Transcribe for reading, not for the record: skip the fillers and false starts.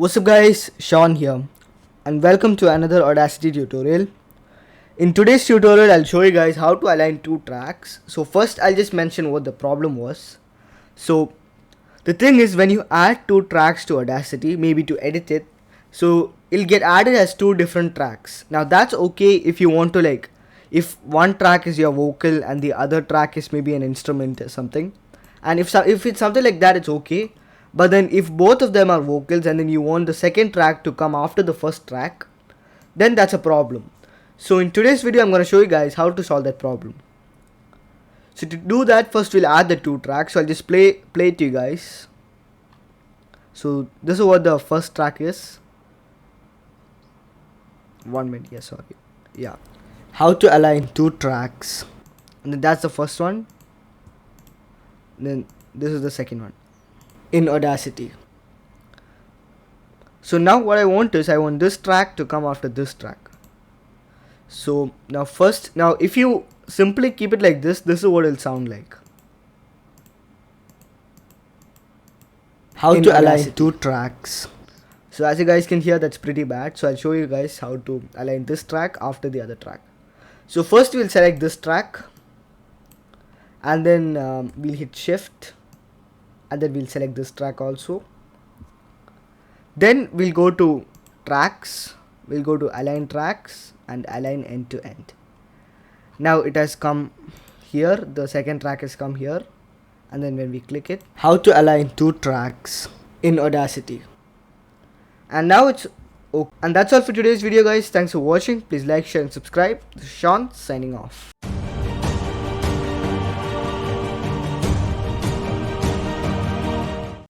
What's up guys, Sean here and welcome to another Audacity tutorial. In today's tutorial I'll show you guys how to align two tracks. So first I'll just mention what the problem was. So the thing is, when you add two tracks to Audacity, maybe to edit it, so it'll get added as two different tracks. Now that's okay if you want to if one track is your vocal and the other track is maybe an instrument or something. And if it's something like that, it's okay. But then if both of them are vocals and then you want the second track to come after the first track, then that's a problem. So in today's video I'm going to show you guys how to solve that problem. So to do that, first we'll add the two tracks. So I'll just play it to you guys. So this is what the first track is. 1 minute, yeah. How to align two tracks. And then that's the first one. Then this is the second one in Audacity. So now what I want is, I want this track to come after this track. So now if you simply keep it like this is what it'll sound like. How to align two tracks. So as you guys can hear, that's pretty bad. So I'll show you guys how to align this track after the other track. So first we'll select this track and then we'll hit shift and then we'll select this track also. Then we'll go to tracks, we'll go to align tracks and align end to end. Now it has come here, the second track has come here, and then when we click it, how to align two tracks in Audacity. And now it's okay. And that's all for today's video guys. Thanks for watching. Please like, share and subscribe. This is Sean signing off.